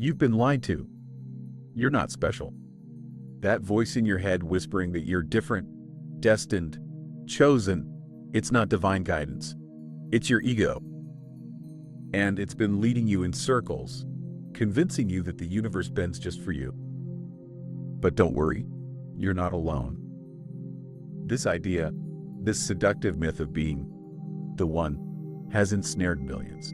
You've been lied to. You're not special. That voice in your head whispering that you're different, destined, chosen, it's not divine guidance. It's your ego. And it's been leading you in circles, convincing you that the universe bends just for you. But don't worry, you're not alone. This idea, this seductive myth of being the one, has ensnared millions.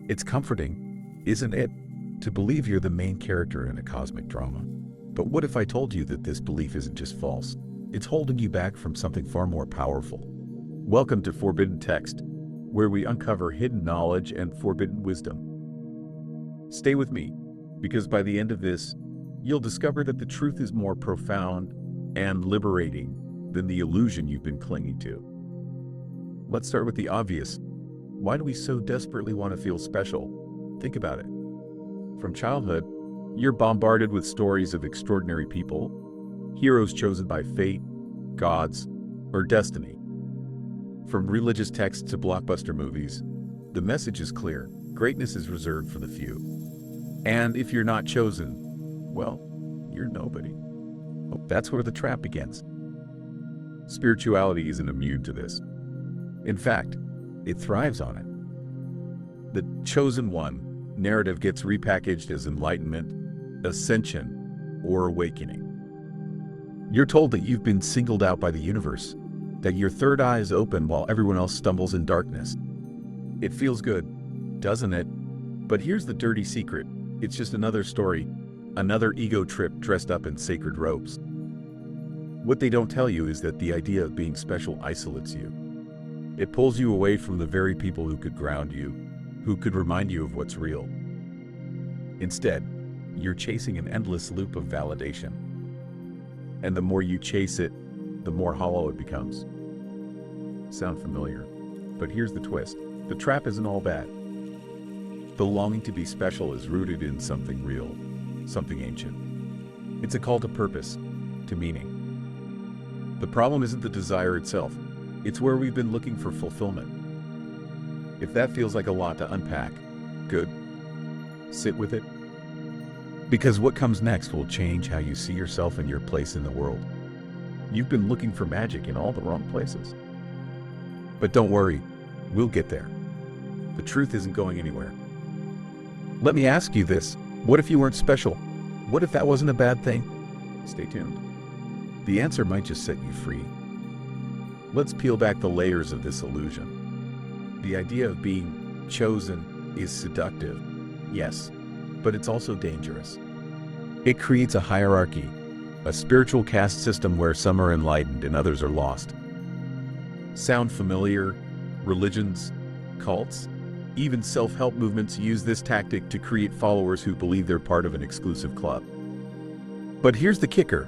It's comforting, isn't it, to believe you're the main character in a cosmic drama? But what if I told you that this belief isn't just false? It's holding you back from something far more powerful. Welcome to Forbidden Text, where we uncover hidden knowledge and forbidden wisdom. Stay with me, because by the end of this, you'll discover that the truth is more profound and liberating than the illusion you've been clinging to. Let's start with the obvious. Why do we so desperately want to feel special? Think about it. From childhood, you're bombarded with stories of extraordinary people, heroes chosen by fate, gods, or destiny. From religious texts to blockbuster movies, the message is clear: greatness is reserved for the few. And if you're not chosen, well, you're nobody. That's where the trap begins. Spirituality isn't immune to this. In fact, it thrives on it. The chosen one narrative gets repackaged as enlightenment, ascension, or awakening. You're told that you've been singled out by the universe, that your third eye is open while everyone else stumbles in darkness. It feels good, doesn't it? But here's the dirty secret. It's just another story, another ego trip dressed up in sacred robes. What they don't tell you is that the idea of being special isolates you. It pulls you away from the very people who could ground you, who could remind you of what's real. Instead, you're chasing an endless loop of validation. And the more you chase it, the more hollow it becomes. Sound familiar? But here's the twist. The trap isn't all bad. The longing to be special is rooted in something real, something ancient. It's a call to purpose, to meaning. The problem isn't the desire itself. It's where we've been looking for fulfillment. If that feels like a lot to unpack, good. Sit with it. Because what comes next will change how you see yourself and your place in the world. You've been looking for magic in all the wrong places. But don't worry, we'll get there. The truth isn't going anywhere. Let me ask you this. What if you weren't special? What if that wasn't a bad thing? Stay tuned. The answer might just set you free. Let's peel back the layers of this illusion. The idea of being chosen is seductive, yes, but it's also dangerous. It creates a hierarchy, a spiritual caste system where some are enlightened and others are lost. Sound familiar? Religions, cults, even self-help movements use this tactic to create followers who believe they're part of an exclusive club. But here's the kicker.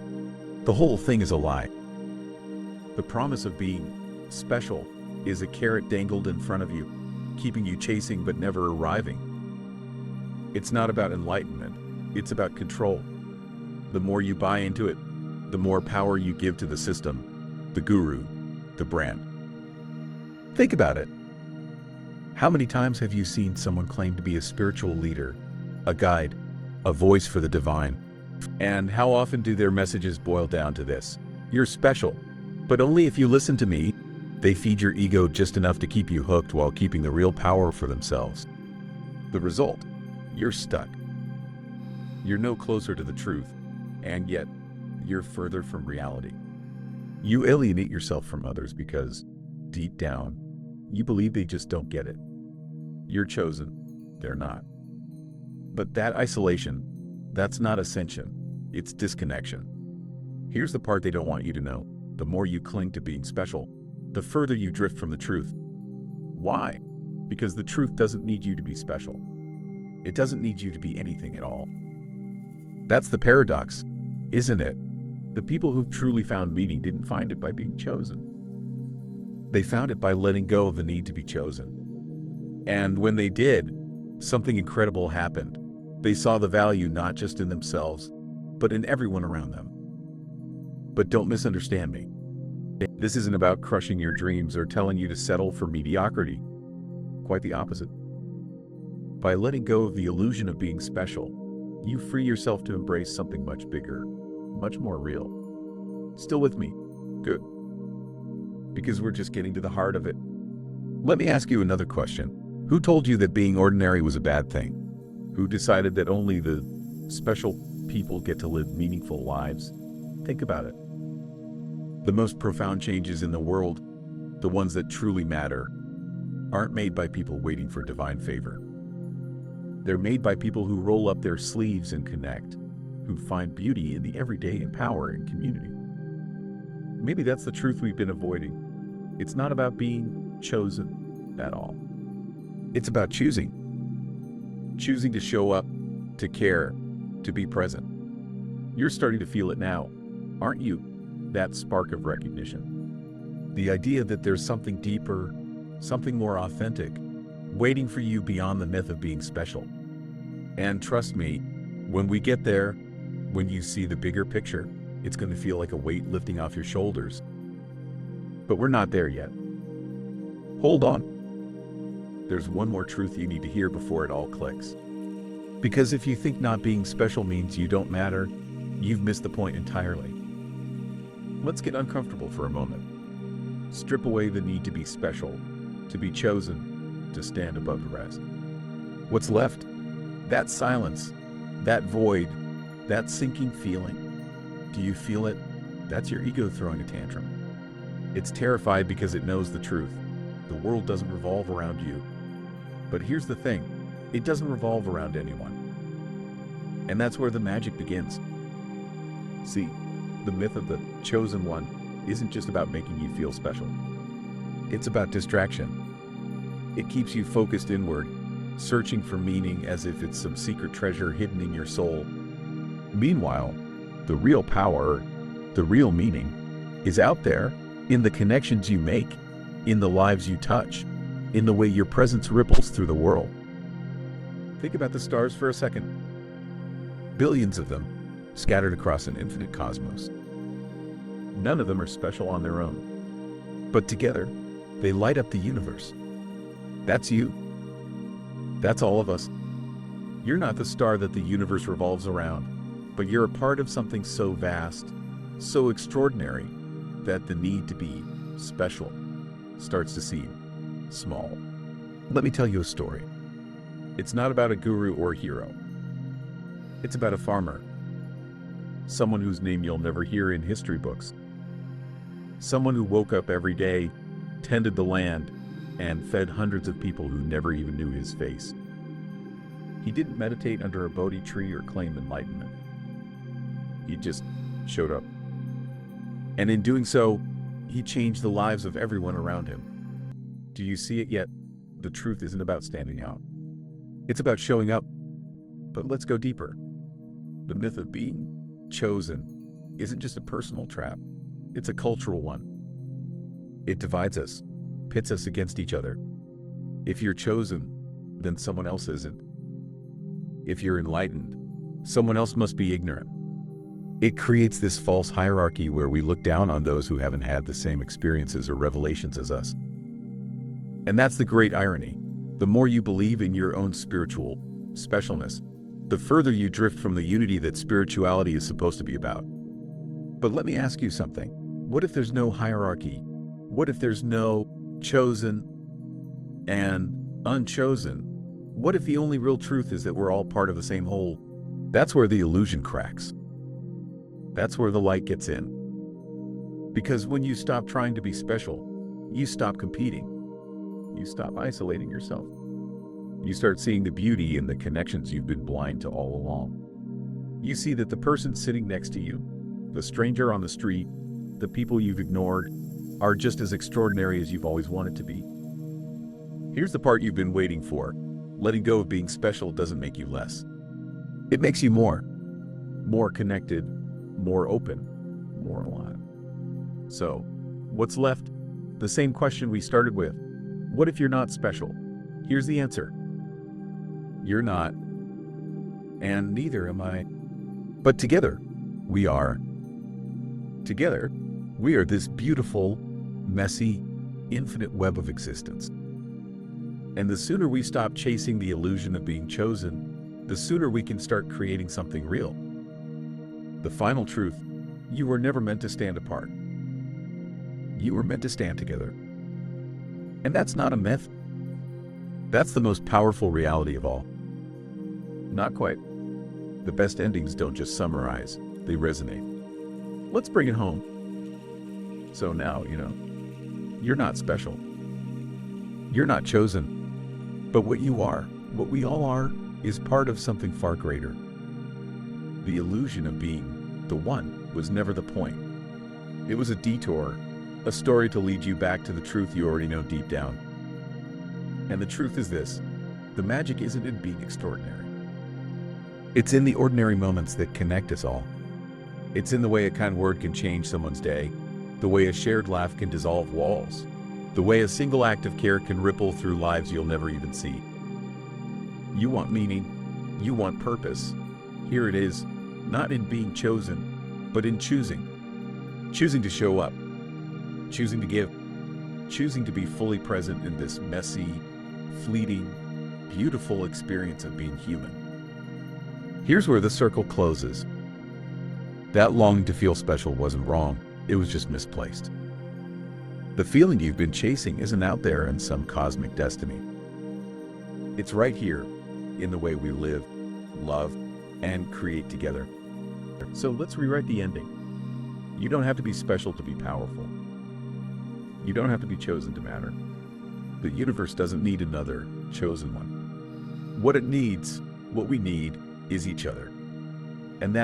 The whole thing is a lie. The promise of being special is a carrot dangled in front of you, keeping you chasing but never arriving. It's not about enlightenment, it's about control. The more you buy into it, the more power you give to the system, the guru, the brand. Think about it. How many times have you seen someone claim to be a spiritual leader, a guide, a voice for the divine? And how often do their messages boil down to this? You're special, but only if you listen to me. They feed your ego just enough to keep you hooked while keeping the real power for themselves. The result? You're stuck. You're no closer to the truth, and yet you're further from reality. You alienate yourself from others because, deep down, you believe they just don't get it. You're chosen, they're not. But that isolation, that's not ascension, it's disconnection. Here's the part they don't want you to know. The more you cling to being special, the further you drift from the truth. Why? Because the truth doesn't need you to be special. It doesn't need you to be anything at all. That's the paradox, isn't it? The people who've truly found meaning didn't find it by being chosen. They found it by letting go of the need to be chosen. And when they did, something incredible happened. They saw the value not just in themselves, but in everyone around them. But don't misunderstand me. This isn't about crushing your dreams or telling you to settle for mediocrity. Quite the opposite. By letting go of the illusion of being special, you free yourself to embrace something much bigger, much more real. Still with me? Good. Because we're just getting to the heart of it. Let me ask you another question. Who told you that being ordinary was a bad thing? Who decided that only the special people get to live meaningful lives? Think about it. The most profound changes in the world, the ones that truly matter, aren't made by people waiting for divine favor. They're made by people who roll up their sleeves and connect, who find beauty in the everyday and power in community. Maybe that's the truth we've been avoiding. It's not about being chosen at all. It's about choosing. Choosing to show up, to care, to be present. You're starting to feel it now, aren't you? That spark of recognition. The idea that there's something deeper, something more authentic, waiting for you beyond the myth of being special. And trust me, when we get there, when you see the bigger picture, it's going to feel like a weight lifting off your shoulders. But we're not there yet. Hold on. There's one more truth you need to hear before it all clicks. Because if you think not being special means you don't matter, you've missed the point entirely. Let's get uncomfortable for a moment. Strip away the need to be special, to be chosen, to stand above the rest. What's left? That silence, that void, that sinking feeling. Do you feel it? That's your ego throwing a tantrum. It's terrified because it knows the truth. The world doesn't revolve around you. But here's the thing, it doesn't revolve around anyone. And that's where the magic begins. See, the myth of the chosen one isn't just about making you feel special. It's about distraction. It keeps you focused inward, searching for meaning as if it's some secret treasure hidden in your soul. Meanwhile, the real power, the real meaning, is out there in the connections you make, in the lives you touch, in the way your presence ripples through the world. Think about the stars for a second. Billions of them, scattered across an infinite cosmos. None of them are special on their own, but together, they light up the universe. That's you. That's all of us. You're not the star that the universe revolves around, but you're a part of something so vast, so extraordinary, that the need to be special starts to seem small. Let me tell you a story. It's not about a guru or a hero. It's about a farmer. Someone whose name you'll never hear in history books. Someone who woke up every day, tended the land, and fed hundreds of people who never even knew his face. He didn't meditate under a Bodhi tree or claim enlightenment. He just showed up. And in doing so, he changed the lives of everyone around him. Do you see it yet? The truth isn't about standing out. It's about showing up. But let's go deeper. The myth of being chosen isn't just a personal trap. It's a cultural one. It divides us, pits us against each other. If you're chosen, then someone else isn't. If you're enlightened, someone else must be ignorant. It creates this false hierarchy where we look down on those who haven't had the same experiences or revelations as us. And that's the great irony. The more you believe in your own spiritual specialness, the further you drift from the unity that spirituality is supposed to be about. But let me ask you something. What if there's no hierarchy? What if there's no chosen and unchosen? What if the only real truth is that we're all part of the same whole? That's where the illusion cracks. That's where the light gets in. Because when you stop trying to be special, you stop competing. You stop isolating yourself. You start seeing the beauty in the connections you've been blind to all along. You see that the person sitting next to you, the stranger on the street, the people you've ignored, are just as extraordinary as you've always wanted to be. Here's the part you've been waiting for. Letting go of being special doesn't make you less. It makes you more. More connected, more open, more alive. So, what's left? The same question we started with. What if you're not special? Here's the answer. You're not, and neither am I. But together, we are. Together, we are this beautiful, messy, infinite web of existence. And the sooner we stop chasing the illusion of being chosen, the sooner we can start creating something real. The final truth: you were never meant to stand apart. You were meant to stand together. And that's not a myth. That's the most powerful reality of all. Not quite. The best endings don't just summarize, they resonate. Let's bring it home. So now, you're not special. You're not chosen. But what you are, what we all are, is part of something far greater. The illusion of being the one was never the point. It was a detour, a story to lead you back to the truth you already know deep down. And the truth is this: the magic isn't in being extraordinary. It's in the ordinary moments that connect us all. It's in the way a kind word can change someone's day, the way a shared laugh can dissolve walls, the way a single act of care can ripple through lives you'll never even see. You want meaning, you want purpose. Here it is, not in being chosen, but in choosing. Choosing to show up, choosing to give, choosing to be fully present in this messy, fleeting, beautiful experience of being human. Here's where the circle closes. That longing to feel special wasn't wrong, it was just misplaced. The feeling you've been chasing isn't out there in some cosmic destiny. It's right here, in the way we live, love, and create together. So let's rewrite the ending. You don't have to be special to be powerful. You don't have to be chosen to matter. The universe doesn't need another chosen one. What it needs, what we need, is each other. And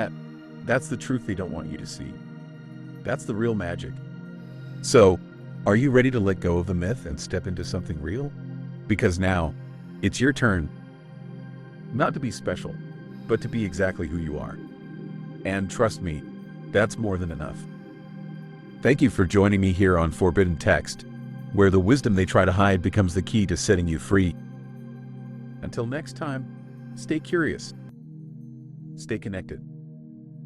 that's the truth they don't want you to see. That's the real magic. So, are you ready to let go of the myth and step into something real? Because now, it's your turn. Not to be special, but to be exactly who you are. And trust me, that's more than enough. Thank you for joining me here on Forbidden Text, where the wisdom they try to hide becomes the key to setting you free. Until next time, stay curious, stay connected,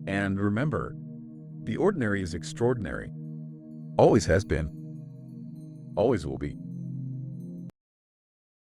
and remember, the ordinary is extraordinary. Always has been, always will be.